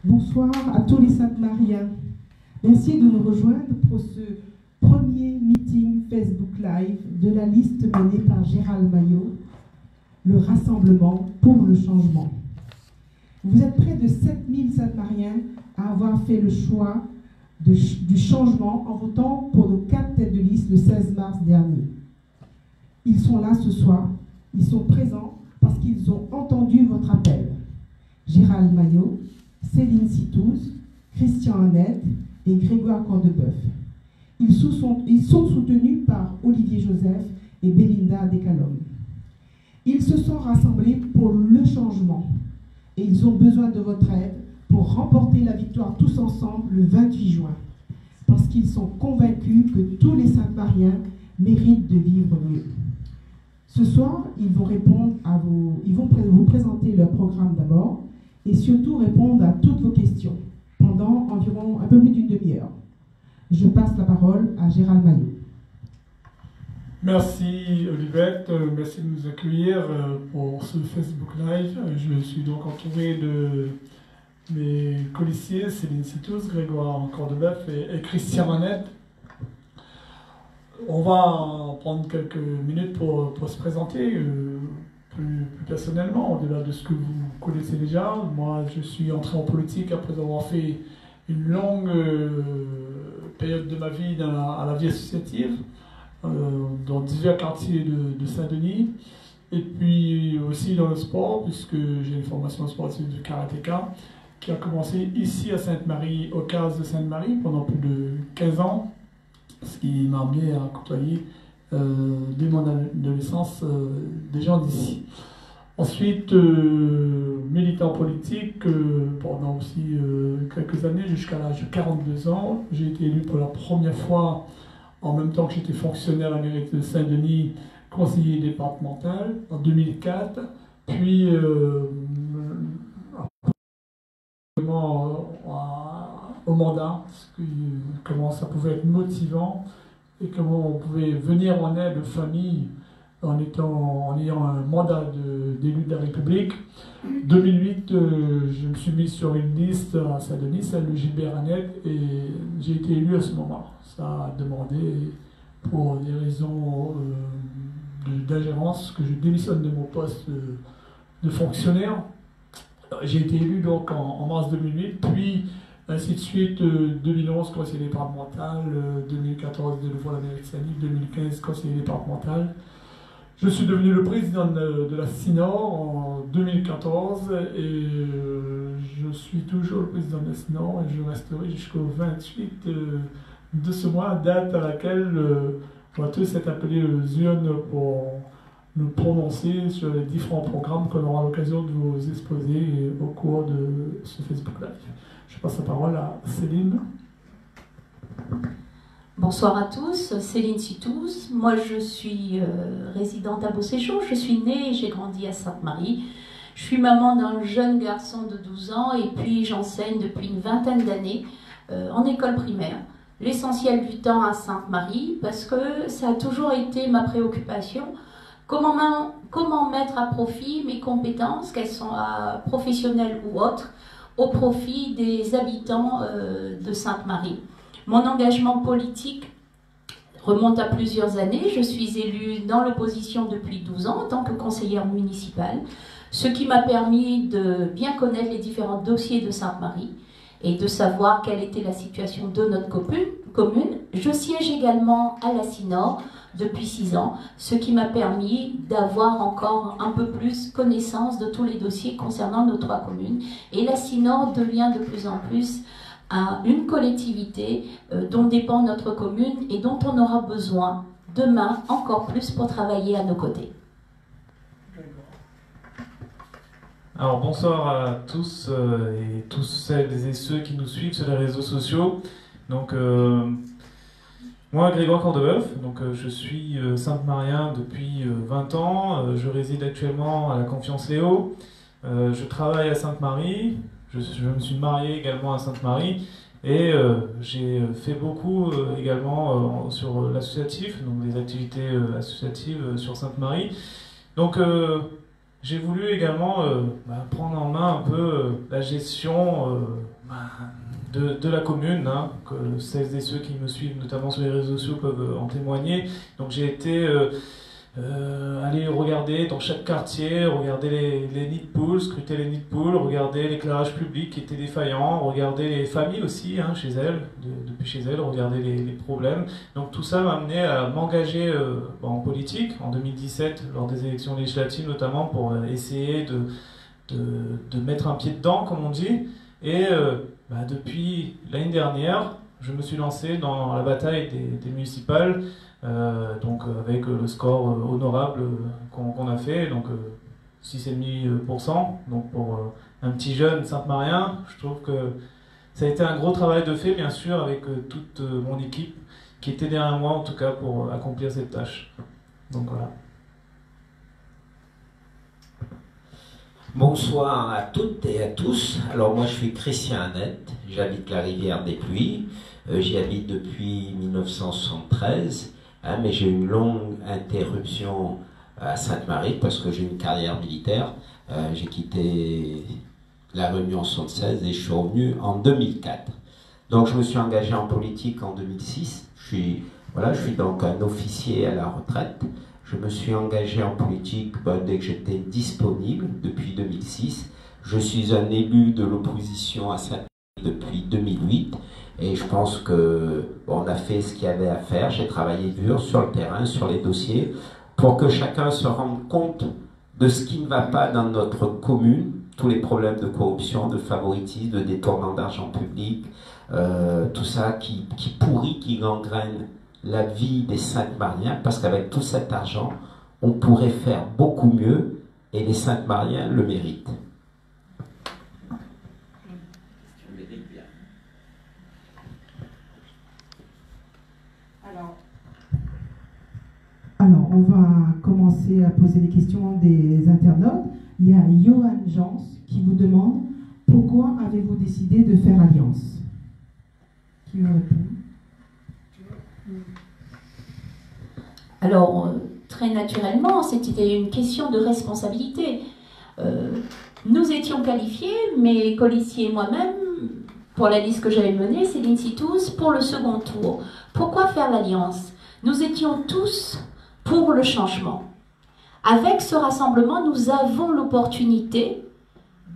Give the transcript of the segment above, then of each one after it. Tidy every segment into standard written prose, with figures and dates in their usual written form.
Bonsoir à tous les Sainte-Mariens. Merci de nous rejoindre pour ce premier meeting Facebook Live de la liste menée par Gérald Maillot, le Rassemblement pour le changement. Vous êtes près de 7000 Sainte-Mariens à avoir fait le choix du changement en votant pour nos 4 têtes de liste le 16 mars dernier. Ils sont là ce soir, ils sont présents parce qu'ils ont entendu votre appel. Gérald Maillot, Céline Citouz, Christian Annette et Grégoire Cordebeuf. Ils sont soutenus par Olivier Joseph et Belinda Descalommes. Ils se sont rassemblés pour le changement et ils ont besoin de votre aide pour remporter la victoire tous ensemble le 28 juin. Parce qu'ils sont convaincus que tous les Sainte-Mariens méritent de vivre mieux. Ce soir, ils vont vous présenter leur programme d'abord et surtout répondre à toutes vos questions pendant environ un peu plus d'une demi-heure. Je passe la parole à Gérald Maillot. Merci Olivette, merci de nous accueillir pour ce Facebook Live. Je suis donc entouré de mes colistiers, Céline Citouz, Grégoire Cordebeuf et Christian Annette. On va prendre quelques minutes pour se présenter plus personnellement, au-delà de ce que vous connaissez déjà. Moi, je suis entré en politique après avoir fait une longue période de ma vie à la vie associative, dans divers quartiers de Saint-Denis, et puis aussi dans le sport, puisque j'ai une formation sportive de karatéka, qui a commencé ici à Sainte-Marie, au CAS de Sainte-Marie, pendant plus de 15 ans, ce qui m'a amené à côtoyer dès mon adolescence des gens d'ici. Ensuite, militant politique pendant aussi quelques années, jusqu'à l'âge de 42 ans. J'ai été élu pour la première fois, en même temps que j'étais fonctionnaire à la mairie de Saint-Denis, conseiller départemental en 2004, puis au mandat, comment ça pouvait être motivant et comment on pouvait venir en aide aux familles en ayant un mandat d'élu de la République. 2008, je me suis mis sur une liste à Saint-Denis, celle de Gilbert Annette, et j'ai été élu à ce moment. Ça a demandé, pour des raisons d'ingérence, que je démissionne de mon poste de fonctionnaire. J'ai été élu donc en mars 2008, puis ainsi de suite, 2011 conseiller départemental, 2014 de nouveau à la mairie de Saint-Denis, 2015 conseiller départemental. Je suis devenu le président de la CINOR en 2014 et je suis toujours le président de la CINOR et je resterai jusqu'au 28 de ce mois, date à laquelle on va tous être appelés aux urnes pour nous prononcer sur les différents programmes qu'on aura l'occasion de vous exposer au cours de ce Facebook Live. Je passe la parole à Céline. Bonsoir à tous, Céline Citouz. Moi, je suis résidente à Beauséjour. Je suis née et j'ai grandi à Sainte-Marie. Je suis maman d'un jeune garçon de 12 ans et puis j'enseigne depuis une vingtaine d'années en école primaire. L'essentiel du temps à Sainte-Marie parce que ça a toujours été ma préoccupation. Comment mettre à profit mes compétences, qu'elles soient professionnelles ou autres, au profit des habitants de Sainte-Marie. Mon engagement politique remonte à plusieurs années. Je suis élue dans l'opposition depuis 12 ans en tant que conseillère municipale, ce qui m'a permis de bien connaître les différents dossiers de Sainte-Marie et de savoir quelle était la situation de notre commune. Je siège également à la CINOR depuis 6 ans, ce qui m'a permis d'avoir encore un peu plus connaissance de tous les dossiers concernant nos 3 communes. Et la CINOR devient de plus en plus une collectivité dont dépend notre commune et dont on aura besoin demain encore plus pour travailler à nos côtés. Alors bonsoir à tous et tous celles et ceux qui nous suivent sur les réseaux sociaux. Donc moi Grégoire Cordebeuf, donc je suis Sainte-Marien depuis 20 ans, je réside actuellement à la Confiance Léo, je travaille à Sainte-Marie. Je me suis marié également à Sainte-Marie et j'ai fait beaucoup également sur l'associatif, donc des activités associatives sur Sainte-Marie. Donc j'ai voulu également prendre en main un peu la gestion de la commune, hein, que celles et ceux qui me suivent notamment sur les réseaux sociaux peuvent en témoigner. Donc j'ai été aller regarder dans chaque quartier, regarder les nids de poules, scruter les nids de poules, regarder l'éclairage public qui était défaillant, regarder les familles aussi chez elles, depuis chez elles, regarder les problèmes. Donc tout ça m'a amené à m'engager en politique en 2017 lors des élections législatives notamment pour essayer de mettre un pied dedans comme on dit. Et depuis l'année dernière, je me suis lancé dans la bataille des municipales. Donc avec le score honorable qu'on a fait, donc 6,5%. Donc pour un petit jeune Sainte-Marien, je trouve que ça a été un gros travail de fait, bien sûr, avec toute mon équipe qui était derrière moi, en tout cas, pour accomplir cette tâche. Donc voilà. Bonsoir à toutes et à tous. Alors moi je suis Christian Annette, j'habite la Rivière des Pluies, j'y habite depuis 1973. Mais j'ai eu une longue interruption à Sainte-Marie parce que j'ai une carrière militaire. J'ai quitté la Réunion en 1976 et je suis revenu en 2004. Donc je me suis engagé en politique en 2006. Je suis donc un officier à la retraite. Je me suis engagé en politique dès que j'étais disponible depuis 2006. Je suis un élu de l'opposition à Sainte-Marie depuis 2008. Et je pense que on a fait ce qu'il y avait à faire. J'ai travaillé dur sur le terrain, sur les dossiers, pour que chacun se rende compte de ce qui ne va pas dans notre commune, tous les problèmes de corruption, de favoritisme, de détournement d'argent public, tout ça qui pourrit, qui gangrène la vie des Sainte-Mariens, parce qu'avec tout cet argent, on pourrait faire beaucoup mieux, et les Sainte-Mariens le méritent. Alors, on va commencer à poser les questions des internautes. Il y a Johan Jans qui vous demande pourquoi avez-vous décidé de faire alliance? Qui veut répondre? Alors, très naturellement, c'était une question de responsabilité. Nous étions qualifiés, mes colistiers et moi-même, pour la liste que j'avais menée, Céline Citous, pour le second tour. Pourquoi faire l'alliance? Nous étions tous pour le changement. Avec ce rassemblement, nous avons l'opportunité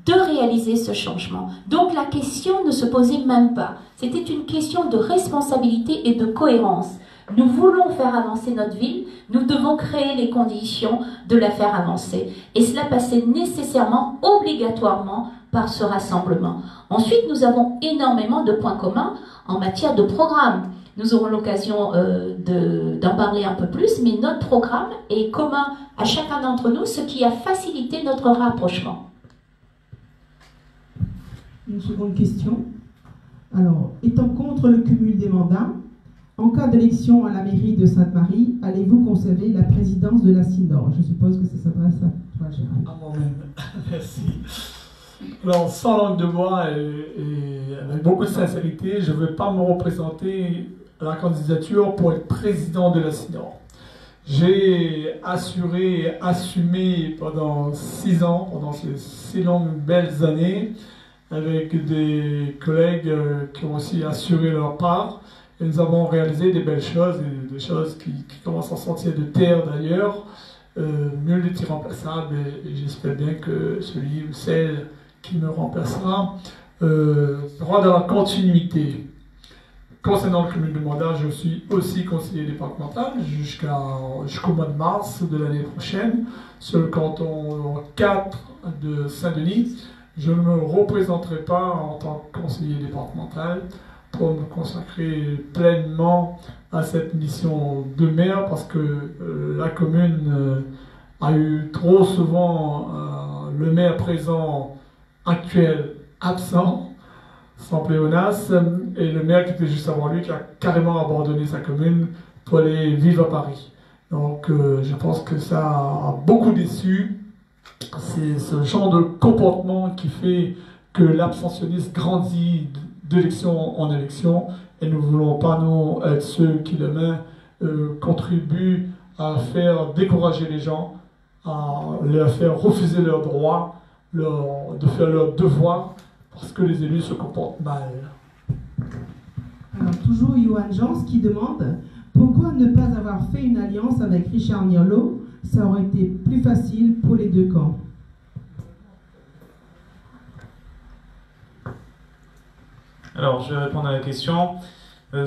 de réaliser ce changement. Donc la question ne se posait même pas. C'était une question de responsabilité et de cohérence. Nous voulons faire avancer notre ville, nous devons créer les conditions de la faire avancer. Et cela passait nécessairement, obligatoirement, par ce rassemblement. Ensuite, nous avons énormément de points communs en matière de programme. Nous aurons l'occasion d'en parler un peu plus, mais notre programme est commun à chacun d'entre nous, ce qui a facilité notre rapprochement. Une seconde question. Alors, étant contre le cumul des mandats, en cas d'élection à la mairie de Sainte-Marie, allez-vous conserver la présidence de la SINDOR? Je suppose que ça s'adresse à toi, Gérald. À moi-même, merci. Alors, sans langue de bois et avec beaucoup de sincérité, je ne veux pas me représenter à la candidature pour être président de la SINDOR. J'ai assuré et assumé pendant 6 ans, pendant ces 6 longues belles années, avec des collègues qui ont aussi assuré leur part. Et nous avons réalisé des belles choses, et des choses qui commencent à sortir de terre d'ailleurs. Nul n'est irremplaçable, et j'espère bien que celui ou celle qui me remplacera sera dans la continuité. Concernant le cumul de mandat, je suis aussi conseiller départemental jusqu'au mois de mars de l'année prochaine sur le canton 4 de Saint-Denis. Je ne me représenterai pas en tant que conseiller départemental pour me consacrer pleinement à cette mission de maire parce que la commune a eu trop souvent le maire présent actuel absent, sans pléonasme, et le maire qui était juste avant lui qui a carrément abandonné sa commune pour aller vivre à Paris. Donc je pense que ça a beaucoup déçu. C'est ce genre de comportement qui fait que l'abstentionnisme grandit d'élection en élection, et nous ne voulons pas, nous, être ceux qui demain contribuent à faire décourager les gens à leur faire refuser leurs droits, de faire leur devoir, parce que les élus se comportent mal. Alors, toujours Johan Jans qui demande pourquoi ne pas avoir fait une alliance avec Richard Nierlo? Ça aurait été plus facile pour les deux camps. Alors, je vais répondre à la question.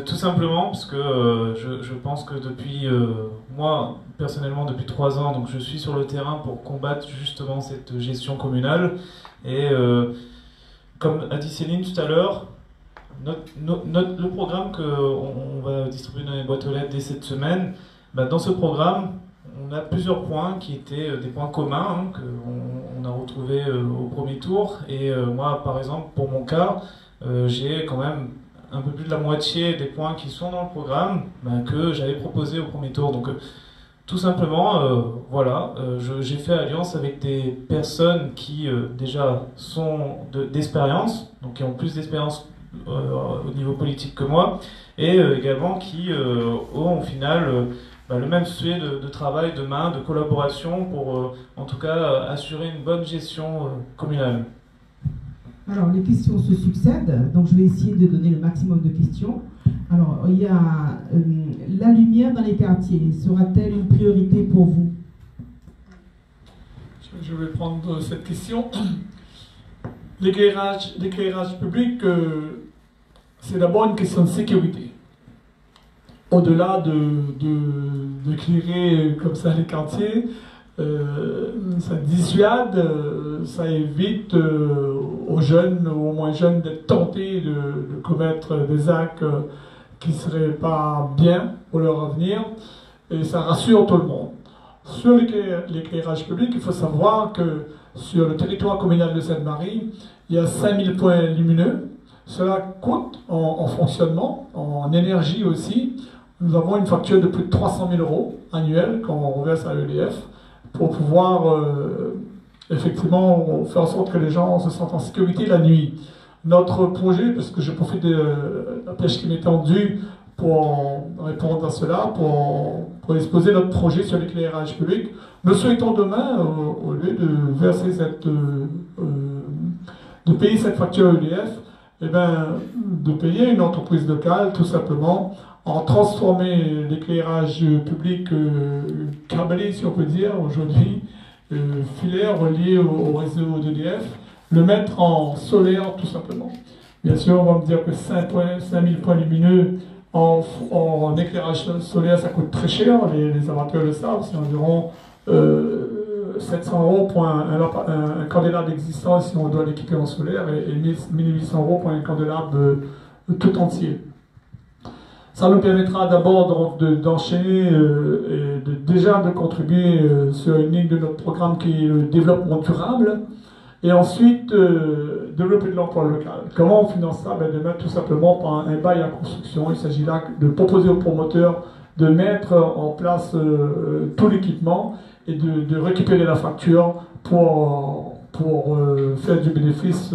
Tout simplement parce que je pense que depuis, moi personnellement depuis 3 ans, donc je suis sur le terrain pour combattre justement cette gestion communale. Et comme a dit Céline tout à l'heure, le programme qu'on va distribuer dans les boîtes aux lettres dès cette semaine, dans ce programme, on a plusieurs points qui étaient des points communs qu'on a retrouvés au premier tour. Et moi, par exemple, pour mon cas, j'ai quand même un peu plus de la moitié des points qui sont dans le programme que j'avais proposé au premier tour. Donc tout simplement, voilà, j'ai fait alliance avec des personnes qui déjà sont d'expérience, donc qui ont plus d'expérience au niveau politique que moi, et également qui ont au final le même souhait de travail, de main, de collaboration pour en tout cas assurer une bonne gestion communale. Alors, les questions se succèdent, donc je vais essayer de donner le maximum de questions. Alors, il y a la lumière dans les quartiers. Sera-t-elle une priorité pour vous? Je vais prendre cette question. L'éclairage public, c'est d'abord une question de sécurité. Au-delà d'éclairer comme ça les quartiers, ça dissuade, ça évite aux jeunes ou aux moins jeunes d'être tentés de commettre des actes qui ne seraient pas bien pour leur avenir, et ça rassure tout le monde. Sur l'éclairage public, il faut savoir que sur le territoire communal de Sainte-Marie, il y a 5000 points lumineux. Cela coûte en fonctionnement, en énergie aussi. Nous avons une facture de plus de 300 000 € annuels qu'on reverse à EDF pour pouvoir effectivement faire en sorte que les gens se sentent en sécurité la nuit. Notre projet, parce que je profite de la pêche qui m'est tendue pour répondre à cela, pour exposer notre projet sur l'éclairage public, nous souhaitons demain, au lieu de verser de payer cette facture EDF, de payer une entreprise locale, tout simplement, en transformer l'éclairage public câblé, si on peut dire, aujourd'hui, filaire relié au réseau d'EDF, le mettre en solaire, tout simplement. Bien sûr, on va me dire que 5000 points lumineux en éclairage solaire, ça coûte très cher, les amateurs le savent, c'est environ 700 € pour un candélabre existant si on doit l'équiper en solaire, et 1800 € pour un candélabre tout entier. Ça nous permettra d'abord d'enchaîner et déjà de contribuer sur une ligne de notre programme qui est le développement durable, et ensuite développer de l'emploi local. Comment on finance ça? Demain, tout simplement par un bail à construction. Il s'agit là de proposer aux promoteurs de mettre en place tout l'équipement et de récupérer la facture pour faire du bénéfice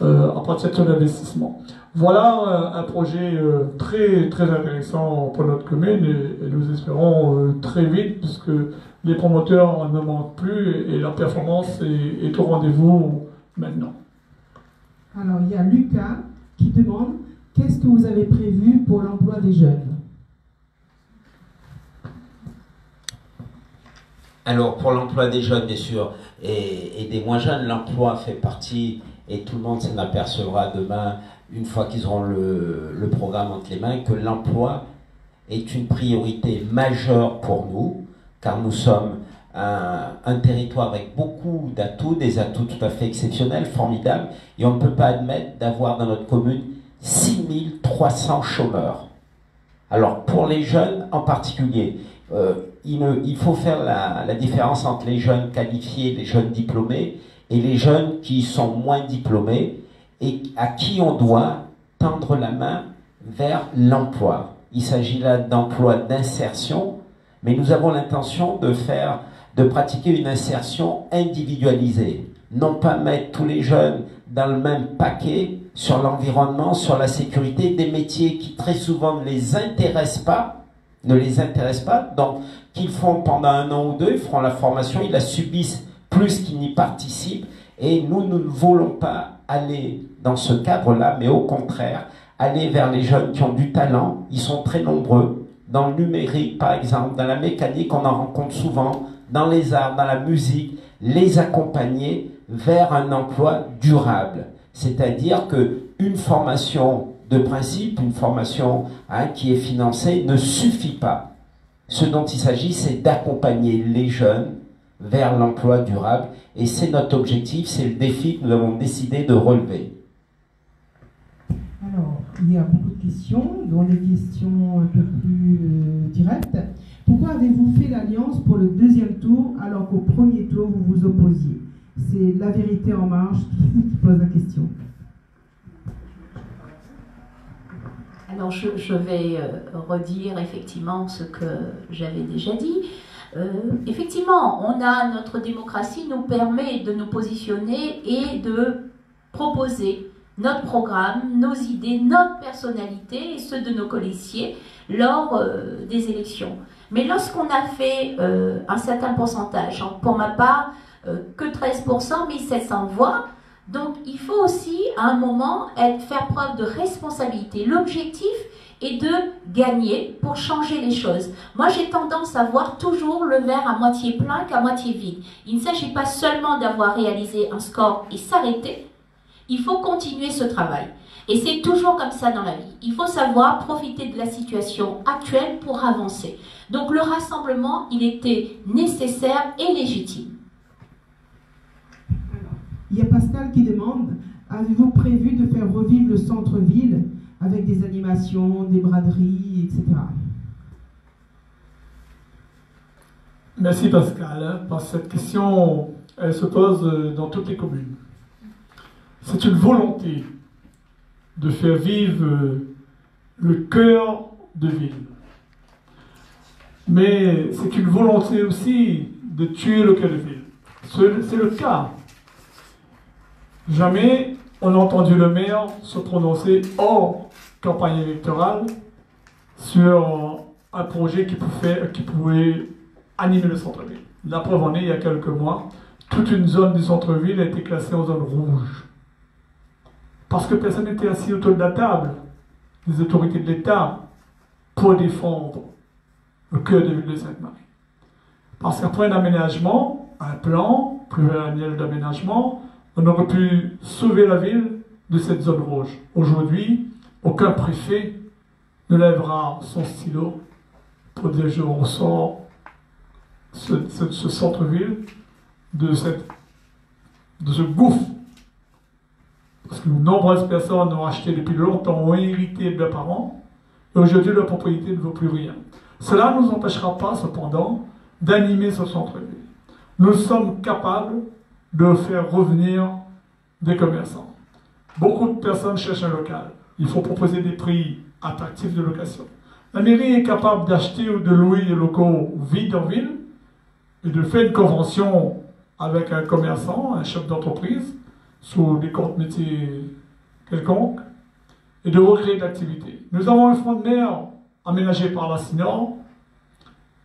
à partir de son investissement. Voilà un projet très, très intéressant pour notre commune, et nous espérons très vite, puisque les promoteurs ne manquent plus et la performance est au rendez-vous maintenant. Alors, il y a Lucas qui demande qu'est-ce que vous avez prévu pour l'emploi des jeunes? Alors, pour l'emploi des jeunes, bien sûr, et des moins jeunes, l'emploi fait partie, et tout le monde s'en apercevra demain, une fois qu'ils auront le programme entre les mains, que l'emploi est une priorité majeure pour nous, car nous sommes un territoire avec beaucoup d'atouts, des atouts tout à fait exceptionnels, formidables, et on ne peut pas admettre d'avoir dans notre commune 6300 chômeurs. Alors, pour les jeunes en particulier, il faut faire la différence entre les jeunes qualifiés, les jeunes diplômés, et les jeunes qui sont moins diplômés, et à qui on doit tendre la main vers l'emploi. Il s'agit là d'emploi d'insertion, mais nous avons l'intention de pratiquer une insertion individualisée. Non pas mettre tous les jeunes dans le même paquet sur l'environnement, sur la sécurité, des métiers qui très souvent ne les intéressent pas, donc qu'ils font pendant 1 an ou 2, ils feront la formation, ils la subissent plus qu'ils n'y participent. Et nous ne voulons pas aller dans ce cadre-là, mais au contraire, aller vers les jeunes qui ont du talent. Ils sont très nombreux. Dans le numérique, par exemple, dans la mécanique, on en rencontre souvent, dans les arts, dans la musique, les accompagner vers un emploi durable. C'est-à-dire qu'une formation de principe, une formation qui est financée, ne suffit pas. Ce dont il s'agit, c'est d'accompagner les jeunes vers l'emploi durable. Et c'est notre objectif, c'est le défi que nous avons décidé de relever. Alors, il y a beaucoup de questions, dont des questions un peu plus directes. Pourquoi avez-vous fait l'alliance pour le 2e tour alors qu'au 1er tour, vous vous opposiez? C'est La Vérité en Marche qui pose la question. Alors je vais redire effectivement ce que j'avais déjà dit. Effectivement, notre démocratie nous permet de nous positionner et de proposer notre programme, nos idées, notre personnalité et ceux de nos colistiers lors des élections. Mais lorsqu'on a fait un certain pourcentage, pour ma part, que 13%, 1700 voix, donc il faut aussi à un moment faire preuve de responsabilité. L'objectif est de gagner pour changer les choses. Moi j'ai tendance à voir toujours le verre à moitié plein qu'à moitié vide. Il ne s'agit pas seulement d'avoir réalisé un score et s'arrêter, il faut continuer ce travail. Et c'est toujours comme ça dans la vie. Il faut savoir profiter de la situation actuelle pour avancer. Donc le rassemblement, il était nécessaire et légitime. Il y a Pascal qui demande, avez-vous prévu de faire revivre le centre-ville avec des animations, des braderies, etc. Merci Pascal, parce que cette question, elle se pose dans toutes les communes. C'est une volonté de faire vivre le cœur de ville. Mais c'est une volonté aussi de tuer le cœur de ville. C'est le cas. Jamais on n'a entendu le maire se prononcer hors campagne électorale sur un projet qui pouvait animer le centre-ville. La preuve en est, il y a quelques mois, toute une zone du centre-ville a été classée en zone rouge. Parce que personne n'était assis autour de la table, les autorités de l'État, pour défendre le cœur de ville de Sainte-Marie. Parce qu'après un aménagement, un plan pluriannuel d'aménagement, on aurait pu sauver la ville de cette zone rouge. Aujourd'hui, aucun préfet ne lèvera son stylo pour dire je ressors ce centre-ville de ce gouffre. Parce que de nombreuses personnes ont acheté depuis longtemps, ont hérité de leurs parents, et aujourd'hui leur propriété ne vaut plus rien. Cela ne nous empêchera pas cependant d'animer ce centre-ville. Nous sommes capables de faire revenir des commerçants. Beaucoup de personnes cherchent un local. Il faut proposer des prix attractifs de location. La mairie est capable d'acheter ou de louer des locaux vides en ville et de faire une convention avec un commerçant, un chef d'entreprise, sous des comptes métiers quelconques, et de recréer de l'activité. Nous avons un front de mer aménagé par la Sinor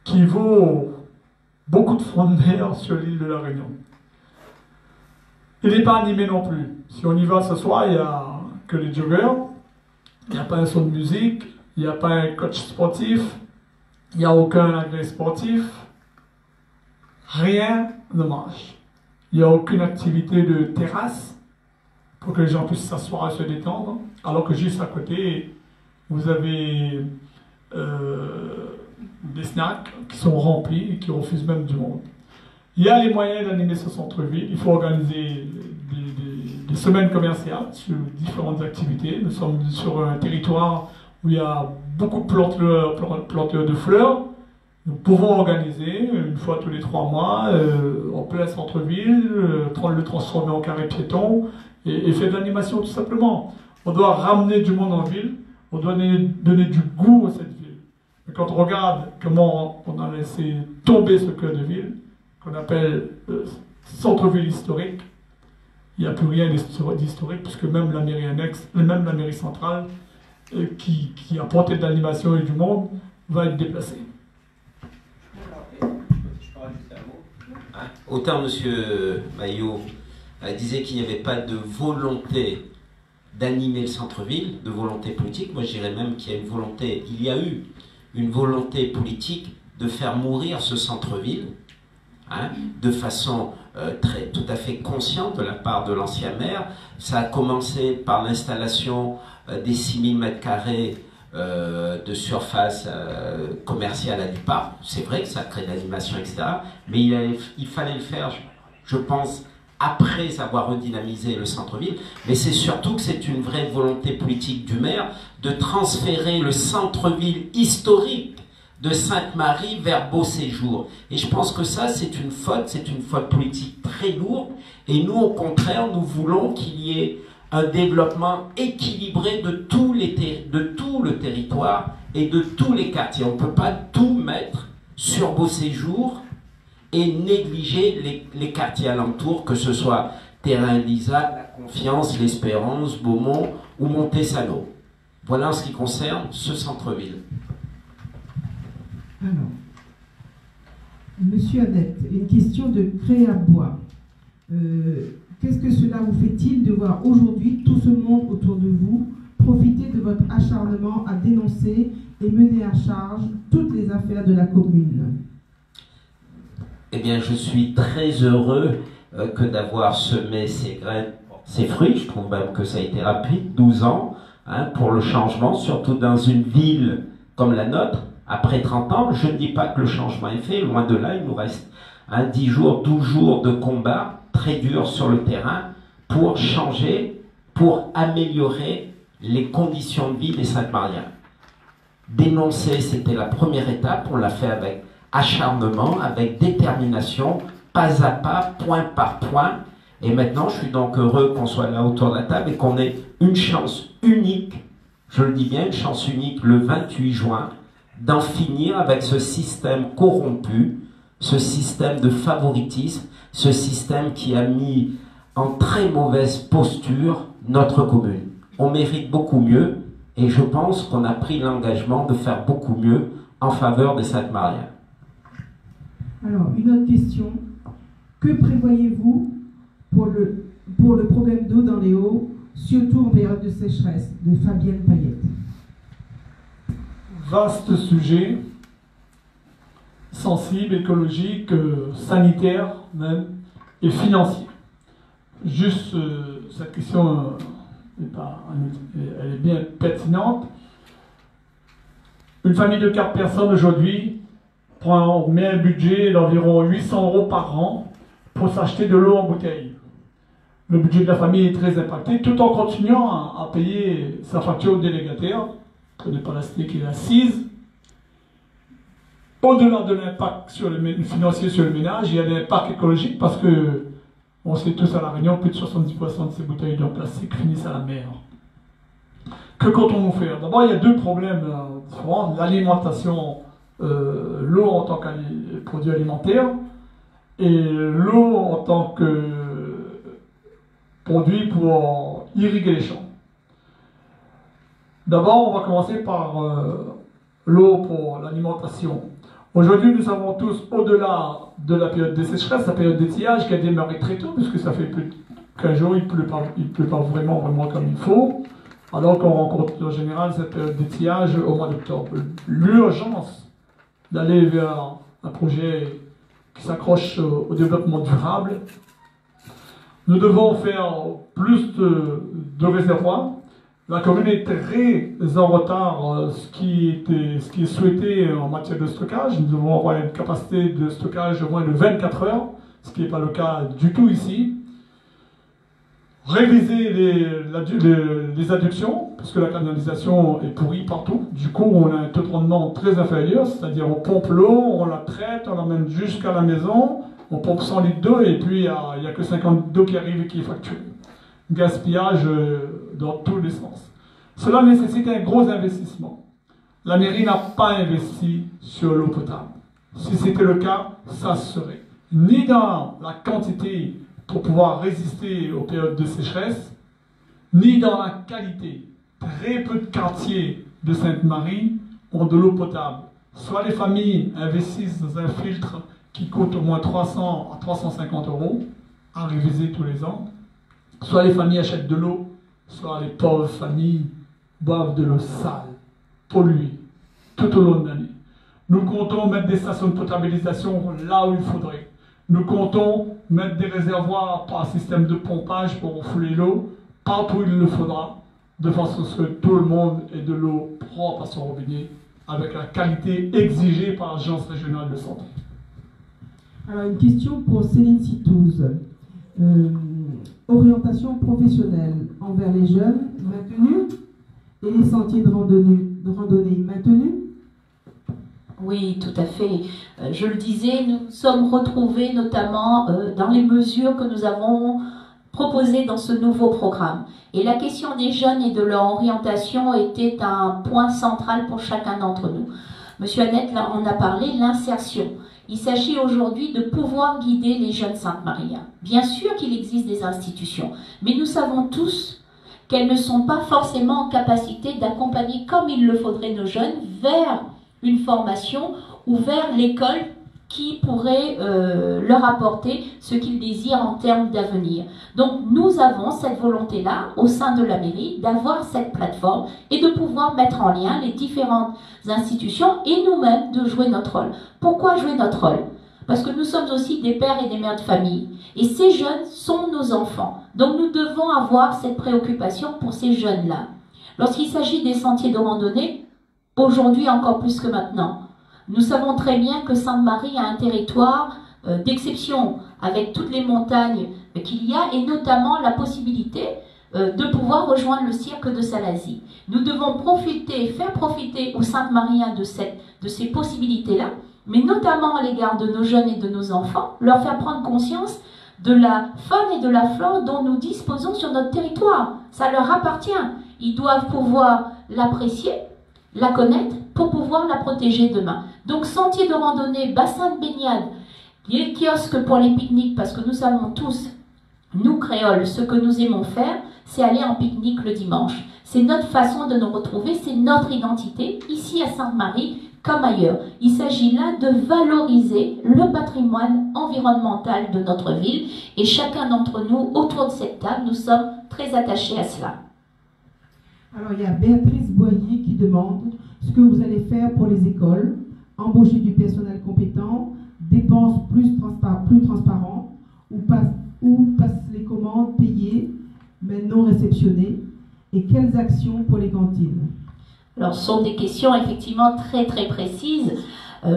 qui vaut beaucoup de fronts de mer sur l'île de la Réunion. Il n'est pas animé non plus. Si on y va ce soir, il n'y a que les joggers, il n'y a pas un son de musique, il n'y a pas un coach sportif, il n'y a aucun agrès sportif, rien ne marche. Il n'y a aucune activité de terrasse pour que les gens puissent s'asseoir et se détendre, alors que juste à côté, vous avez des snacks qui sont remplis et qui refusent même du monde. Il y a les moyens d'animer ce centre-ville. Il faut organiser des semaines commerciales sur différentes activités. Nous sommes sur un territoire où il y a beaucoup de planteurs de fleurs. Nous pouvons organiser une fois tous les 3 mois en plein centre-ville, le transformer en carré piéton et faire de l'animation tout simplement. On doit ramener du monde en ville, on doit donner du goût à cette ville. Et quand on regarde comment on a laissé tomber ce cœur de ville, qu'on appelle centre-ville historique, il n'y a plus rien d'historique puisque même la mairie annexe, même la mairie centrale qui apportait de l'animation et du monde va être déplacée. Alors, Autant M. Maillot disait qu'il n'y avait pas de volonté d'animer le centre-ville, de volonté politique. Moi, je dirais même qu'il y a une volonté, il y a eu une volonté politique de faire mourir ce centre-ville, hein, de façon tout à fait consciente de la part de l'ancien maire. Ça a commencé par l'installation des 6000 m² de surface commerciale à du parc. C'est vrai que ça crée de l'animation, etc. Mais il fallait le faire, je pense, après avoir redynamisé le centre-ville. Mais c'est surtout que c'est une vraie volonté politique du maire de transférer le centre-ville historique de Sainte-Marie vers Beauséjour. Et je pense que ça, c'est une faute politique très lourde. Et nous, au contraire, nous voulons qu'il y ait un développement équilibré de tout le territoire et de tous les quartiers. On ne peut pas tout mettre sur Beauséjour et négliger les quartiers alentours, que ce soit Terrain Lisa, La Confiance, l'Espérance, Beaumont ou Montesano. Voilà en ce qui concerne ce centre-ville. Alors, Monsieur Annette, une question de Créabois. Qu'est-ce que cela vous fait-il de voir aujourd'hui tout ce monde autour de vous profiter de votre acharnement à dénoncer et mener à charge toutes les affaires de la commune? Eh bien, je suis très heureux que d'avoir semé ces graines, ces fruits. Je trouve même que ça a été rapide, 12 ans, hein, pour le changement, surtout dans une ville comme la nôtre. Après 30 ans, je ne dis pas que le changement est fait, loin de là, il nous reste 10 jours, 12 jours de combat très durs sur le terrain pour changer, pour améliorer les conditions de vie des Sainte-Mariens. Dénoncer, c'était la première étape, on l'a fait avec acharnement, avec détermination, pas à pas, point par point. Et maintenant, je suis donc heureux qu'on soit là autour de la table et qu'on ait une chance unique, je le dis bien, une chance unique le 28 juin, d'en finir avec ce système corrompu, ce système de favoritisme, ce système qui a mis en très mauvaise posture notre commune. On mérite beaucoup mieux et je pense qu'on a pris l'engagement de faire beaucoup mieux en faveur des Sainte-Mariens. Alors, une autre question. Que prévoyez-vous pour le problème d'eau dans les Hauts, surtout en période de sécheresse? De Fabienne Payette. Vaste sujet, sensible, écologique, sanitaire même, et financier. Juste, cette question, elle est bien pertinente. Une famille de 4 personnes aujourd'hui met un budget d'environ 800 € par an pour s'acheter de l'eau en bouteille. Le budget de la famille est très impacté, tout en continuant à payer sa facture au délégataire, que n'est pas la cité qui est assise. Au-delà de l'impact financier sur le ménage, il y a l'impact écologique parce que, on sait tous à La Réunion, plus de 70% de ces bouteilles de plastique finissent à la mer. Que comptons-nous faire? D'abord, il y a 2 problèmes différents. L'alimentation, l'eau en tant que produit alimentaire et l'eau en tant que produit pour irriguer les champs. D'abord, on va commencer par l'eau pour l'alimentation. Aujourd'hui, nous savons tous, au-delà de la période de sécheresse, la période d'étiage qui a démarré très tôt, puisque ça fait plus de 15 jours, il ne pleut pas vraiment comme il faut, alors qu'on rencontre en général cette période d'étiage au mois d'octobre. L'urgence d'aller vers un projet qui s'accroche au développement durable. Nous devons faire plus de réservoirs. La commune est très en retard, ce qui est souhaité en matière de stockage. Nous devons avoir une capacité de stockage au moins de 24 heures, ce qui n'est pas le cas du tout ici. Réviser les adductions, parce que la canalisation est pourrie partout. Du coup, on a un taux de rendement très inférieur, c'est-à-dire on pompe l'eau, on la traite, on l'amène jusqu'à la maison, on pompe 100 litres d'eau et puis il n'y a que 50 litres d'eau qui arrive et qui est facturée. Gaspillage dans tous les sens. Cela nécessite un gros investissement. La mairie n'a pas investi sur l'eau potable. Si c'était le cas, ça se serait. Ni dans la quantité pour pouvoir résister aux périodes de sécheresse, ni dans la qualité. Très peu de quartiers de Sainte-Marie ont de l'eau potable. Soit les familles investissent dans un filtre qui coûtent au moins 300 à 350 euros à réviser tous les ans. Soit les familles achètent de l'eau, soit les pauvres familles boivent de l'eau sale, polluée, tout au long de l'année. Nous comptons mettre des stations de potabilisation là où il faudrait. Nous comptons mettre des réservoirs par système de pompage pour refouler l'eau partout où il le faudra, de façon à ce que tout le monde ait de l'eau propre à son robinet, avec la qualité exigée par l'Agence régionale de santé. Alors, une question pour Céline Citouze. Orientation professionnelle envers les jeunes maintenue et les sentiers de randonnée maintenus? Oui, tout à fait. Je le disais, nous sommes retrouvés notamment dans les mesures que nous avons proposées dans ce nouveau programme. Et la question des jeunes et de leur orientation était un point central pour chacun d'entre nous. Monsieur Annette, là, on a parlé, l'insertion. Il s'agit aujourd'hui de pouvoir guider les jeunes Sainte-Marie. Bien sûr qu'il existe des institutions, mais nous savons tous qu'elles ne sont pas forcément en capacité d'accompagner comme il le faudrait nos jeunes vers une formation ou vers l'école qui pourrait leur apporter ce qu'ils désirent en termes d'avenir. Donc nous avons cette volonté-là au sein de la mairie d'avoir cette plateforme et de pouvoir mettre en lien les différentes institutions et nous-mêmes de jouer notre rôle. Pourquoi jouer notre rôle? Parce que nous sommes aussi des pères et des mères de famille. Et ces jeunes sont nos enfants. Donc nous devons avoir cette préoccupation pour ces jeunes-là. Lorsqu'il s'agit des sentiers de randonnée, aujourd'hui encore plus que maintenant, nous savons très bien que Sainte-Marie a un territoire d'exception avec toutes les montagnes qu'il y a et notamment la possibilité de pouvoir rejoindre le cirque de Salazie. Nous devons profiter, faire profiter aux Sainte-Mariens de ces possibilités-là, mais notamment à l'égard de nos jeunes et de nos enfants, leur faire prendre conscience de la faune et de la flore dont nous disposons sur notre territoire. Ça leur appartient. Ils doivent pouvoir l'apprécier, la connaître pour pouvoir la protéger demain. Donc sentiers de randonnée, bassins de baignade, les kiosques pour les pique-niques, parce que nous savons tous, nous créoles, ce que nous aimons faire, c'est aller en pique-nique le dimanche. C'est notre façon de nous retrouver, c'est notre identité, ici à Sainte-Marie comme ailleurs. Il s'agit là de valoriser le patrimoine environnemental de notre ville et chacun d'entre nous, autour de cette table, nous sommes très attachés à cela. Alors, il y a Béatrice Boyer qui demande ce que vous allez faire pour les écoles, embaucher du personnel compétent, dépenses plus transparentes, ou passent les commandes payées mais non réceptionnées, et quelles actions pour les cantines? Alors, ce sont des questions effectivement très très précises.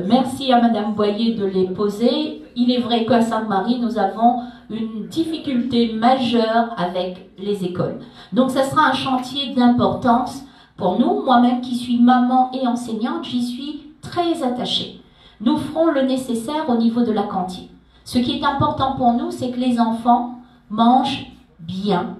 Merci à Madame Boyer de les poser. Il est vrai qu'à Sainte-Marie, nous avons une difficulté majeure avec les écoles. Donc, ça sera un chantier d'importance pour nous. Moi-même qui suis maman et enseignante, j'y suis très attachée. Nous ferons le nécessaire au niveau de la cantine. Ce qui est important pour nous, c'est que les enfants mangent bien,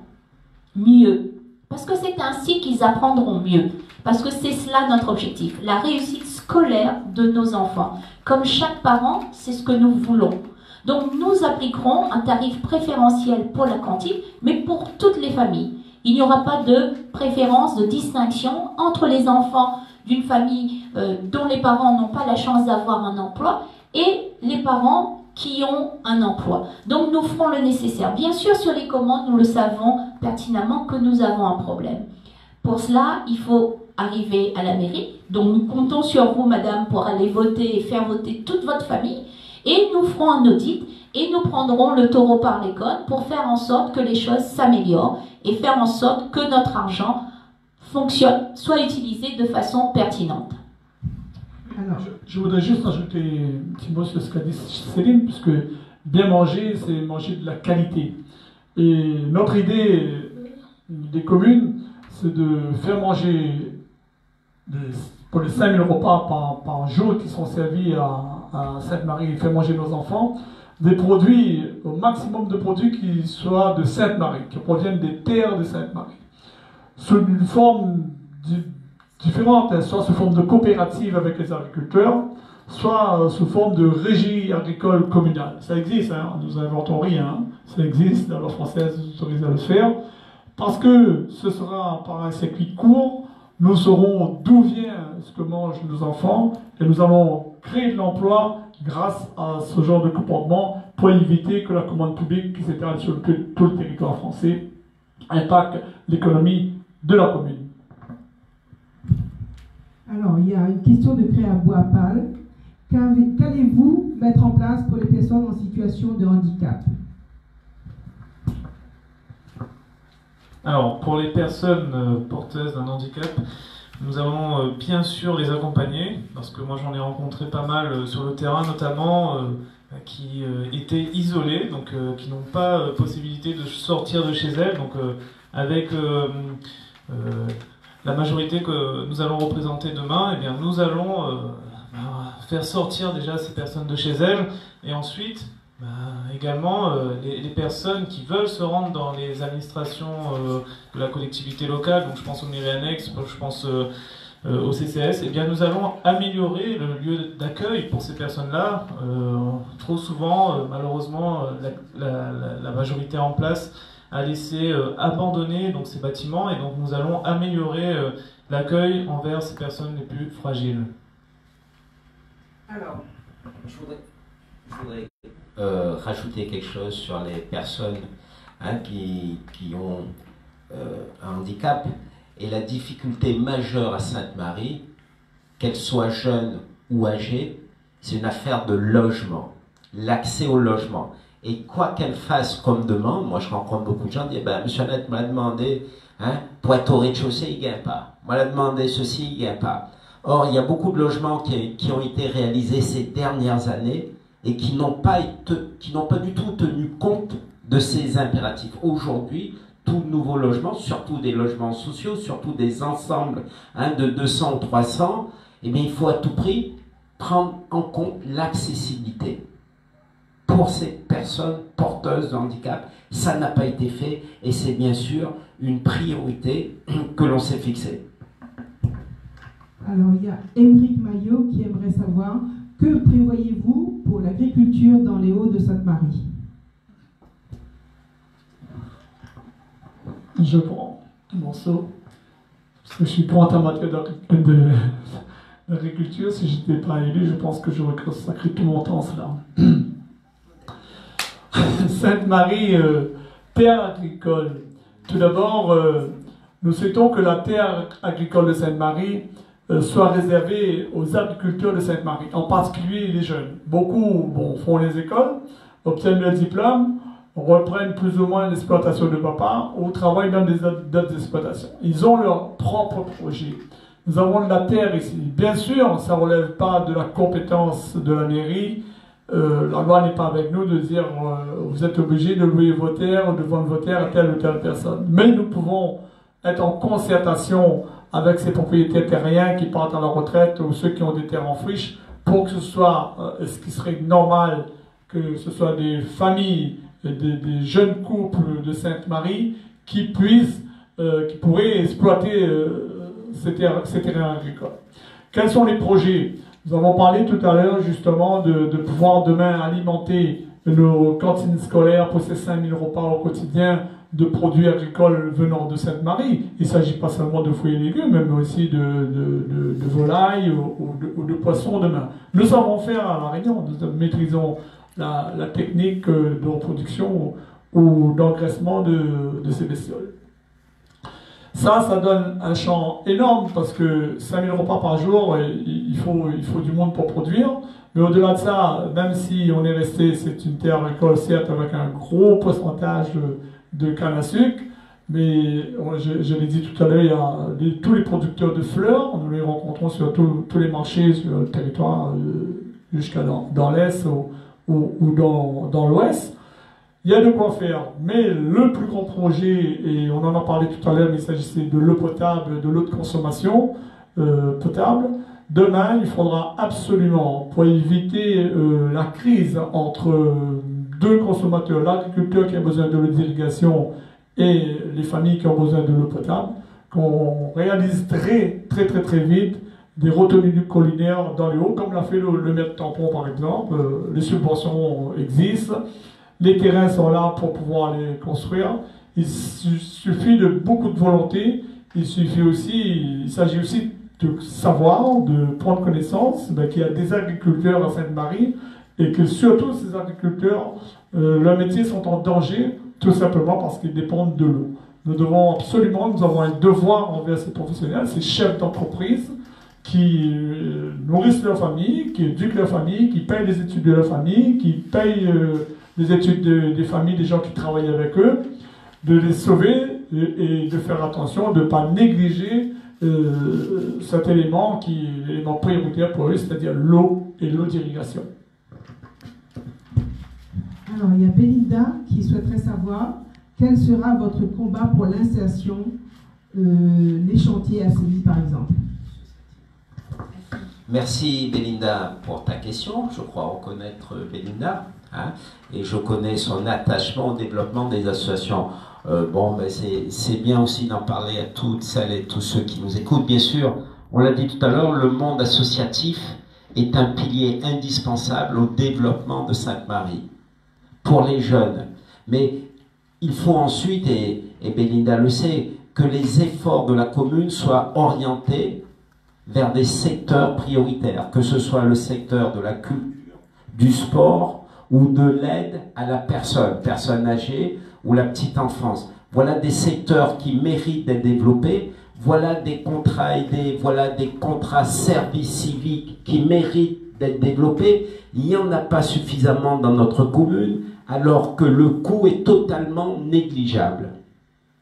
mieux. Parce que c'est ainsi qu'ils apprendront mieux. Parce que c'est cela notre objectif, la réussite scolaire de nos enfants. Comme chaque parent, c'est ce que nous voulons. Donc nous appliquerons un tarif préférentiel pour la cantine, mais pour toutes les familles. Il n'y aura pas de préférence, de distinction entre les enfants d'une famille dont les parents n'ont pas la chance d'avoir un emploi et les parents qui ont un emploi. Donc nous ferons le nécessaire. Bien sûr, sur les commandes, nous le savons pertinemment que nous avons un problème. Pour cela, il faut arriver à la mairie. Donc nous comptons sur vous, madame, pour aller voter et faire voter toute votre famille. Et nous ferons un audit et nous prendrons le taureau par les cornes pour faire en sorte que les choses s'améliorent et faire en sorte que notre argent fonctionne, soit utilisé de façon pertinente. Alors, je voudrais juste ajouter un petit mot sur ce qu'a dit Céline, puisque bien manger, c'est manger de la qualité. Et notre idée des communes, c'est de faire manger pour les 5000 repas par jour qui sont servis à Sainte-Marie, faire manger nos enfants, des produits, au maximum de produits qui soient de Sainte-Marie, qui proviennent des terres de Sainte-Marie. Sous une forme différente, soit sous forme de coopérative avec les agriculteurs, soit sous forme de régie agricole communale. Ça existe, hein, nous n'inventons rien, hein, ça existe, la loi française nous autorise à le faire, parce que ce sera par un circuit court, nous saurons d'où vient ce que mangent nos enfants, et nous allons créer de l'emploi grâce à ce genre de comportement pour éviter que la commande publique qui s'étale sur tout le territoire français impacte l'économie de la commune. Alors, il y a une question de Créa Boapal. Qu'allez-vous mettre en place pour les personnes en situation de handicap? Alors, pour les personnes porteuses d'un handicap, nous allons bien sûr les accompagner, parce que moi j'en ai rencontré pas mal sur le terrain, notamment qui étaient isolées, donc qui n'ont pas possibilité de sortir de chez elles. Donc avec la majorité que nous allons représenter demain, eh bien, nous allons faire sortir déjà ces personnes de chez elles, et ensuite également les personnes qui veulent se rendre dans les administrations de la collectivité locale, donc je pense aux mairies annexes, je pense au CCS, et bien nous allons améliorer le lieu d'accueil pour ces personnes-là. Trop souvent, malheureusement, la majorité en place a laissé abandonner donc, ces bâtiments, et donc nous allons améliorer l'accueil envers ces personnes les plus fragiles. Alors, je voudrais rajouter quelque chose sur les personnes qui ont un handicap. Et la difficulté majeure à Sainte-Marie, qu'elle soit jeune ou âgée, c'est une affaire de logement, l'accès au logement. Et quoi qu'elle fasse comme demande, moi je rencontre beaucoup de gens qui disent « Monsieur Annette m'a demandé, pour être au rez-de-chaussée, il ne gagne pas. Moi, il a demandé ceci, il ne gagne pas. » Or, il y a beaucoup de logements qui ont été réalisés ces dernières années et qui n'ont pas du tout tenu compte de ces impératifs. Aujourd'hui, tout nouveau logement, surtout des logements sociaux, surtout des ensembles de 200 ou 300, eh bien, il faut à tout prix prendre en compte l'accessibilité. Pour ces personnes porteuses de handicap, ça n'a pas été fait et c'est bien sûr une priorité que l'on s'est fixée. Alors, il y a Émeric Maillot qui aimerait savoir que prévoyez-vous pour l'agriculture dans les Hauts de Sainte-Marie? Je prends un morceau, parce que je suis pour en matière d'agriculture. Si je n'étais pas élu, je pense que j'aurais consacré tout mon temps à cela. Sainte-Marie, terre agricole. Tout d'abord, nous souhaitons que la terre agricole de Sainte-Marie soit réservée aux agriculteurs de Sainte-Marie, en particulier les jeunes. Beaucoup font les écoles, obtiennent le diplôme, reprennent plus ou moins l'exploitation de papa ou travaillent dans d'autres exploitations. Ils ont leur propre projet. Nous avons de la terre ici. Bien sûr, ça ne relève pas de la compétence de la mairie. La loi n'est pas avec nous de dire vous êtes obligés de louer vos terres ou de vendre vos terres à telle ou telle personne. Mais nous pouvons être en concertation avec ces propriétaires terriens qui partent à la retraite ou ceux qui ont des terres en friche pour que ce soit ce qui serait normal, que ce soit des familles, des jeunes couples de Sainte-Marie qui pourraient exploiter ces terrains agricoles. Quels sont les projets? Nous avons parlé tout à l'heure justement de pouvoir demain alimenter nos cantines scolaires pour ces 5000 repas au quotidien de produits agricoles venant de Sainte-Marie. Il ne s'agit pas seulement de fruits et légumes, mais aussi de volailles ou de poissons demain. Nous savons faire à La Réunion, nous maîtrisons la technique de reproduction ou d'engraissement de ces bestioles. Ça donne un champ énorme parce que 5000 repas par jour, il faut du monde pour produire. Mais au-delà de ça, même si on est resté, c'est une terre agricole, certes, avec un gros pourcentage de canne à sucre, mais je l'ai dit tout à l'heure, il y a tous les producteurs de fleurs, nous les rencontrons sur tous les marchés sur le territoire, jusqu'à dans l'Est ou dans l'Ouest. Il y a de quoi faire, mais le plus grand projet, et on en a parlé tout à l'heure, mais il s'agissait de l'eau potable, de l'eau de consommation potable. Demain, il faudra absolument, pour éviter la crise entre deux consommateurs, l'agriculteur qui a besoin de l'eau d'irrigation et les familles qui ont besoin de l'eau potable, qu'on réalise très vite des retenues collinaires dans les hauts, comme l'a fait le maire de Tampon par exemple. Les subventions existent. Les terrains sont là pour pouvoir les construire. Il suffit de beaucoup de volonté. Il s'agit aussi de savoir, de prendre connaissance qu'il y a des agriculteurs à Sainte-Marie et que surtout ces agriculteurs, leurs métiers sont en danger tout simplement parce qu'ils dépendent de l'eau. Nous avons un devoir envers ces professionnels, ces chefs d'entreprise qui nourrissent leur famille, qui éduquent leur famille, qui payent les études de leur famille, qui payent les études des familles des gens qui travaillent avec eux, de les sauver et de faire attention, de ne pas négliger cet élément qui est l'élément prioritaire pour eux, c'est-à-dire l'eau et l'eau d'irrigation. Alors, il y a Belinda qui souhaiterait savoir quel sera votre combat pour l'insertion, les chantiers à Séville par exemple. Merci Belinda pour ta question. Je crois reconnaître Belinda, hein, et je connais son attachement au développement des associations. C'est bien aussi d'en parler à toutes celles et tous ceux qui nous écoutent. Bien sûr, on l'a dit tout à l'heure, le monde associatif est un pilier indispensable au développement de Sainte-Marie pour les jeunes. Mais il faut ensuite, et Belinda le sait, que les efforts de la commune soient orientés vers des secteurs prioritaires, que ce soit le secteur de la culture, du sport ou de l'aide à la personne âgée ou la petite enfance. Voilà des secteurs qui méritent d'être développés, voilà des contrats aidés, voilà des contrats services civiques qui méritent d'être développés. Il n'y en a pas suffisamment dans notre commune, alors que le coût est totalement négligeable.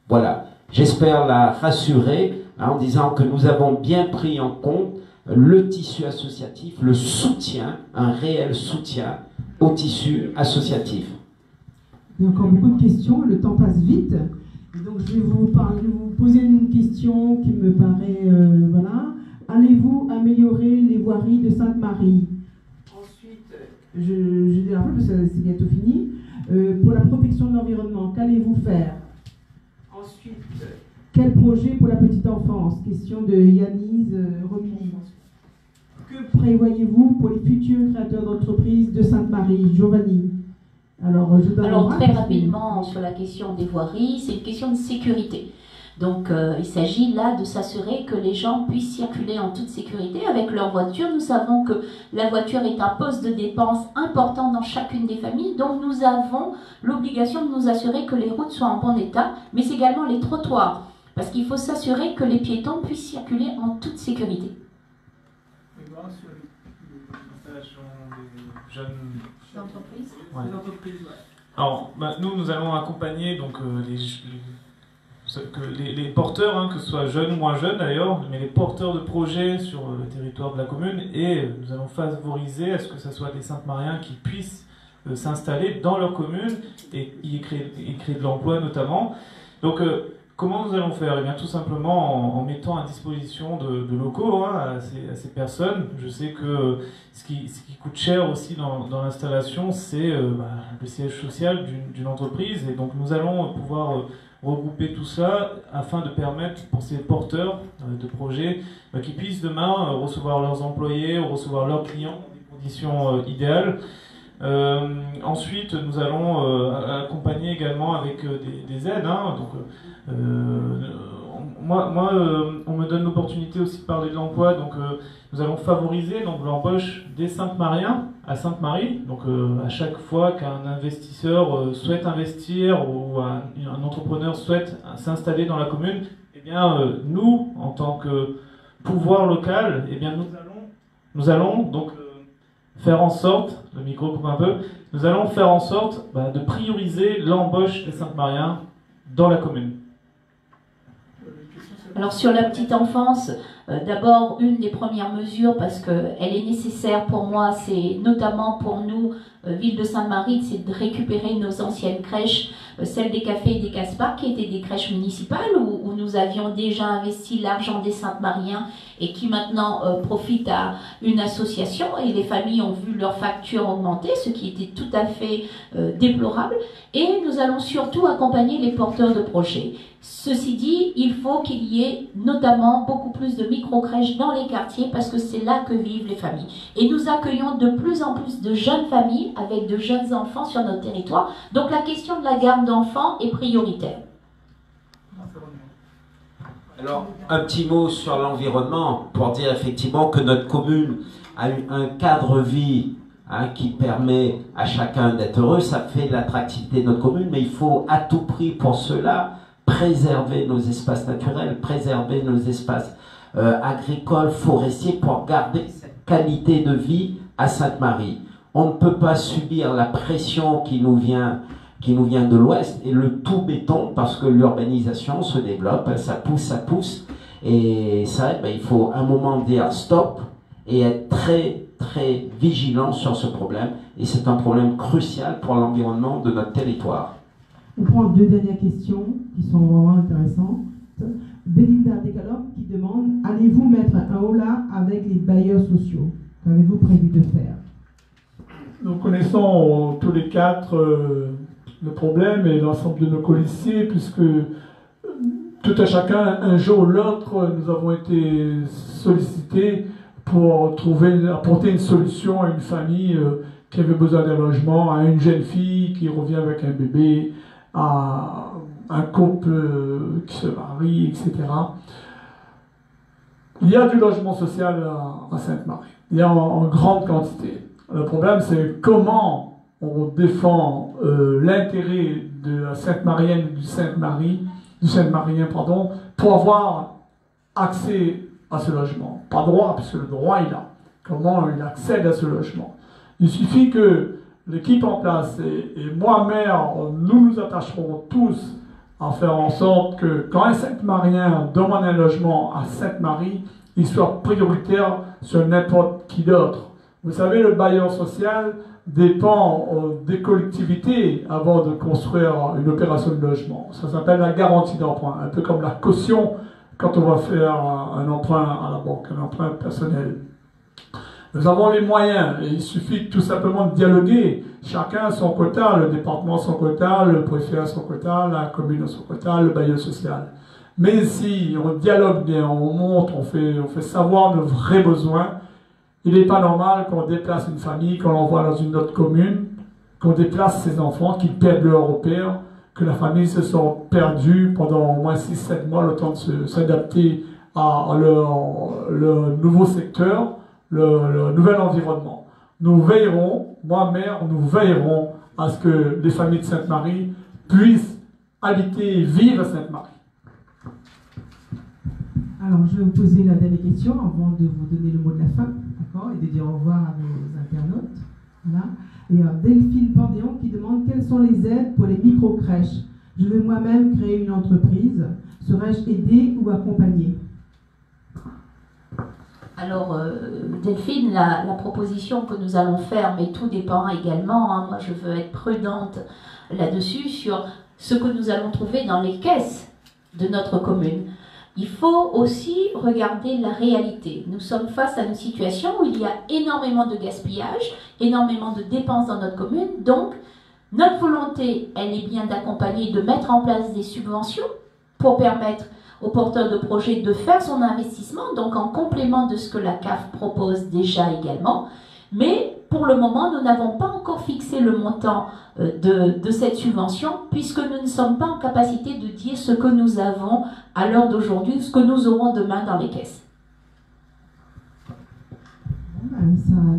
Voilà, j'espère la rassurer en disant que nous avons bien pris en compte le tissu associatif, le soutien, un réel soutien au tissu associatif. Il y a encore beaucoup de questions, le temps passe vite. Et donc je vais vous poser une question qui me paraît, voilà. Allez-vous améliorer les voiries de Sainte-Marie? Ensuite, je dis un peu parce que c'est bientôt fini. Pour la protection de l'environnement, qu'allez-vous faire? Ensuite, quel projet pour la petite enfance? Question de Yanis Romilly. Que prévoyez-vous pour les futurs créateurs d'entreprises de Sainte-Marie? Giovanni. Alors, très rapidement sur la question des voiries, c'est une question de sécurité. Donc, il s'agit là de s'assurer que les gens puissent circuler en toute sécurité avec leur voiture. Nous savons que la voiture est un poste de dépense important dans chacune des familles, donc nous avons l'obligation de nous assurer que les routes soient en bon état, mais également les trottoirs, parce qu'il faut s'assurer que les piétons puissent circuler en toute sécurité. Sur l'installation des jeunes D'entreprise. Alors, nous allons accompagner donc, les porteurs, que ce soit jeunes ou moins jeunes d'ailleurs, mais les porteurs de projets sur le territoire de la commune, et nous allons favoriser à ce que ce soit des Sainte-Mariens qui puissent s'installer dans leur commune et y créer de l'emploi notamment. Donc, comment nous allons faire? Eh bien, tout simplement en mettant à disposition de locaux à ces personnes. Je sais que ce qui coûte cher aussi dans l'installation, c'est le siège social d'une entreprise. Et donc nous allons pouvoir regrouper tout ça afin de permettre pour ces porteurs de projets qu'ils puissent demain recevoir leurs employés, recevoir leurs clients dans des conditions idéales. Ensuite, nous allons accompagner également avec des aides. On me donne l'opportunité aussi de parler de l'emploi, donc nous allons favoriser l'embauche des Sainte-Mariens à Sainte-Marie. Donc à chaque fois qu'un investisseur souhaite investir ou un entrepreneur souhaite s'installer dans la commune, eh bien nous, en tant que pouvoir local, eh bien nous allons donc faire en sorte, le micro coupe un peu, nous allons faire en sorte de prioriser l'embauche des Sainte-Mariens dans la commune. Alors sur la petite enfance, d'abord une des premières mesures, parce qu'elle est nécessaire pour moi, c'est notamment pour nous, ville de Sainte-Marie, c'est de récupérer nos anciennes crèches, celles des Cafés et des Caspars, qui étaient des crèches municipales, où nous avions déjà investi l'argent des Sainte-Mariens et qui maintenant profitent à une association, et les familles ont vu leurs factures augmenter, ce qui était tout à fait déplorable. Et nous allons surtout accompagner les porteurs de projets. Ceci dit, il faut qu'il y ait notamment beaucoup plus de micro-crèches dans les quartiers parce que c'est là que vivent les familles. Et nous accueillons de plus en plus de jeunes familles avec de jeunes enfants sur notre territoire. Donc la question de la garde d'enfants est prioritaire. Alors, un petit mot sur l'environnement pour dire effectivement que notre commune a un cadre vie qui permet à chacun d'être heureux. Ça fait l'attractivité de notre commune, mais il faut à tout prix pour cela préserver nos espaces naturels, préserver nos espaces agricoles, forestiers pour garder cette qualité de vie à Sainte-Marie. On ne peut pas subir la pression qui nous vient de l'ouest et le tout béton parce que l'urbanisation se développe, ça pousse et ça, il faut un moment dire stop et être très très vigilant sur ce problème et c'est un problème crucial pour l'environnement de notre territoire. On prend deux dernières questions qui sont vraiment intéressantes. Belinda Decalop qui demande: allez-vous mettre un holà avec les bailleurs sociaux? Qu'avez-vous prévu de faire? Nous connaissons tous les quatre le problème et l'ensemble de nos colistiers, puisque tout à chacun, un jour ou l'autre, nous avons été sollicités pour apporter une solution à une famille qui avait besoin d'un logement, à une jeune fille qui revient avec un bébé, à un couple qui se marie, etc. Il y a du logement social à Sainte-Marie. Il y a en grande quantité. Le problème, c'est comment on défend l'intérêt de la Sainte-Marienne et du Sainte-Marien, pour avoir accès à ce logement. Pas droit, puisque le droit est là. Comment il accède à ce logement? Il suffit que l'équipe en place et moi, maire, nous nous attacherons tous à faire en sorte que quand un Sainte-Marien demande un logement à Sainte-Marie, il soit prioritaire sur n'importe qui d'autre. Vous savez, le bailleur social dépend des collectivités avant de construire une opération de logement. Ça s'appelle la garantie d'emprunt, un peu comme la caution quand on va faire un emprunt à la banque, un emprunt personnel. Nous avons les moyens, et il suffit tout simplement de dialoguer, chacun à son quota, le département à son quota, le préfet à son quota, la commune à son quota, le bailleur social. Mais si on dialogue bien, on montre, on fait savoir nos vrais besoins, il n'est pas normal qu'on déplace une famille, qu'on l'envoie dans une autre commune, qu'on déplace ses enfants, qu'ils perdent leur repère, que la famille se sent perdue pendant au moins 6-7 mois, le temps de s'adapter à leur nouveau secteur, le nouvel environnement. Nous veillerons, moi maire, nous veillerons à ce que les familles de Sainte-Marie puissent habiter et vivre à Sainte-Marie. Alors, je vais vous poser la dernière question avant de vous donner le mot de la fin, d'accord, et de dire au revoir à nos internautes. Voilà. Et Delphine Pandéon qui demande: quelles sont les aides pour les micro-crèches? Je veux moi-même créer une entreprise. Serais-je aidée ou accompagnée? Alors, Delphine, la proposition que nous allons faire, mais tout dépend également, moi je veux être prudente là-dessus, sur ce que nous allons trouver dans les caisses de notre commune. Il faut aussi regarder la réalité. Nous sommes face à une situation où il y a énormément de gaspillage, énormément de dépenses dans notre commune. Donc, notre volonté, elle est bien d'accompagner, de mettre en place des subventions pour permettre aux porteurs de projets de faire son investissement, donc en complément de ce que la CAF propose déjà également. Mais pour le moment, nous n'avons pas encore fixé le montant de cette subvention, puisque nous ne sommes pas en capacité de dire ce que nous avons à l'heure d'aujourd'hui, ce que nous aurons demain dans les caisses.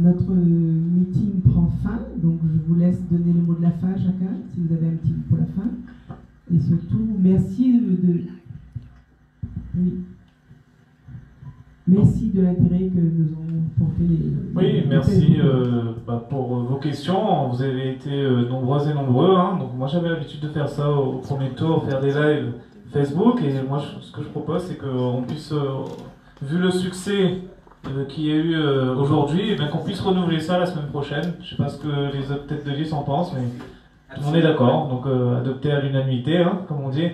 Notre meeting prend fin, donc je vous laisse donner le mot de la fin chacun, si vous avez un petit mot pour la fin. Et surtout, merci merci de l'intérêt que nous ont porté les... Oui, merci pour vos questions. Vous avez été nombreuses et nombreux. Donc moi j'avais l'habitude de faire ça au premier tour, faire des lives Facebook. Et moi ce que je propose, c'est qu'on puisse, vu le succès qu'il y a eu aujourd'hui, qu'on puisse renouveler ça la semaine prochaine. Je ne sais pas ce que les autres têtes de liste en pensent, mais tout le monde est d'accord. Donc adopter à l'unanimité, comme on dit.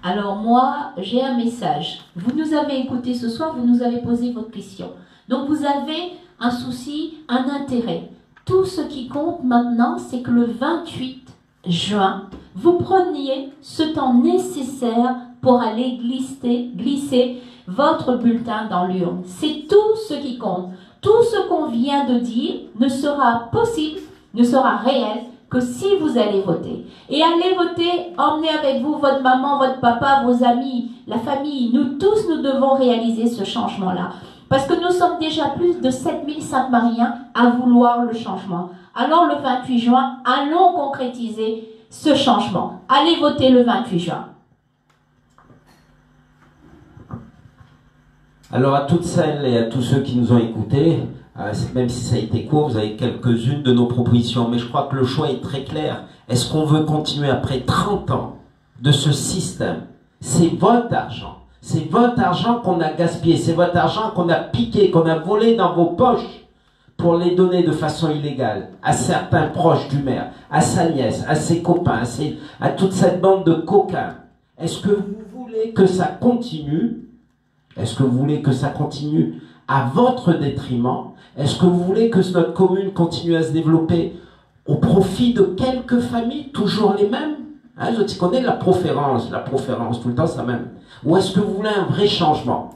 Alors moi, j'ai un message. Vous nous avez écoutés ce soir, vous nous avez posé votre question. Donc vous avez un souci, un intérêt. Tout ce qui compte maintenant, c'est que le 28 juin, vous preniez ce temps nécessaire pour aller glisser votre bulletin dans l'urne. C'est tout ce qui compte. Tout ce qu'on vient de dire ne sera possible, ne sera réel que si vous allez voter, et allez voter, emmenez avec vous votre maman, votre papa, vos amis, la famille, nous tous, nous devons réaliser ce changement-là. Parce que nous sommes déjà plus de 7000 Sainte-Mariens à vouloir le changement. Alors le 28 juin, allons concrétiser ce changement. Allez voter le 28 juin. Alors à toutes celles et à tous ceux qui nous ont écoutés, même si ça a été court, vous avez quelques-unes de nos propositions, mais je crois que le choix est très clair. Est-ce qu'on veut continuer après 30 ans de ce système? C'est votre argent. C'est votre argent qu'on a gaspillé, c'est votre argent qu'on a piqué, qu'on a volé dans vos poches pour les donner de façon illégale à certains proches du maire, à sa nièce, à ses copains, à toute cette bande de coquins. Est-ce que vous voulez que ça continue? Est-ce que vous voulez que ça continue à votre détriment? Est-ce que vous voulez que notre commune continue à se développer au profit de quelques familles, toujours les mêmes? Je connais la préférence tout le temps ça même. Ou est-ce que vous voulez un vrai changement?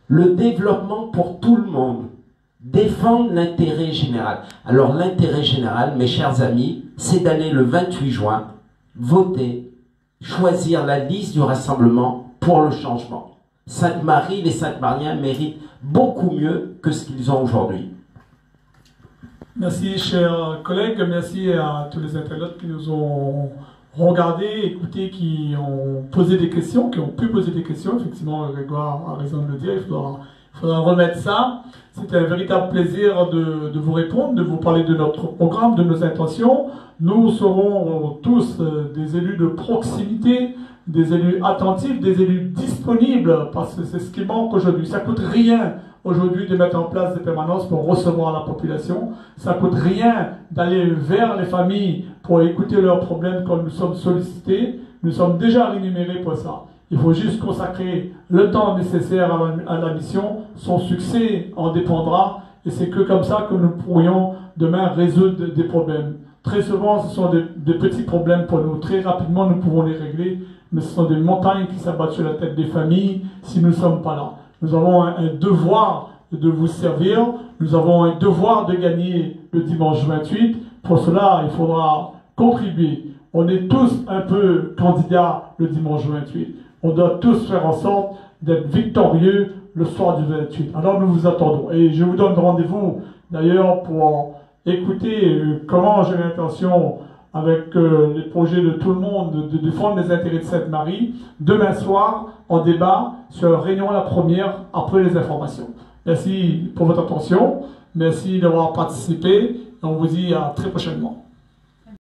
Le développement pour tout le monde. Défendre l'intérêt général. Alors l'intérêt général, mes chers amis, c'est d'aller le 28 juin, voter, choisir la liste du rassemblement pour le changement. Sainte-Marie, les Sainte-Mariens méritent beaucoup mieux que ce qu'ils ont aujourd'hui. Merci, chers collègues. Merci à tous les internautes qui nous ont regardés, écoutés, qui ont posé des questions, qui ont pu poser des questions. Effectivement, Grégoire a raison de le dire. Il faudra remettre ça. C'était un véritable plaisir de vous répondre, de vous parler de notre programme, de nos intentions. Nous serons tous des élus de proximité, des élus attentifs, des élus disponibles, parce que c'est ce qui manque aujourd'hui. Ça ne coûte rien aujourd'hui de mettre en place des permanences pour recevoir la population. Ça ne coûte rien d'aller vers les familles pour écouter leurs problèmes quand nous sommes sollicités. Nous sommes déjà rémunérés pour ça. Il faut juste consacrer le temps nécessaire à la mission. Son succès en dépendra et c'est que comme ça que nous pourrions demain résoudre des problèmes. Très souvent, ce sont des petits problèmes pour nous. Très rapidement, nous pouvons les régler, mais ce sont des montagnes qui s'abattent sur la tête des familles si nous ne sommes pas là. Nous avons un devoir de vous servir. Nous avons un devoir de gagner le dimanche 28. Pour cela, il faudra contribuer. On est tous un peu candidats le dimanche 28. On doit tous faire en sorte d'être victorieux le soir du 28. Alors nous vous attendons. Et je vous donne rendez-vous d'ailleurs pour écouter comment j'ai l'intention, avec les projets de tout le monde, de défendre les intérêts de Sainte-Marie, demain soir, en débat sur Réunion la première, après les informations. Merci pour votre attention, merci d'avoir participé, et on vous dit à très prochainement.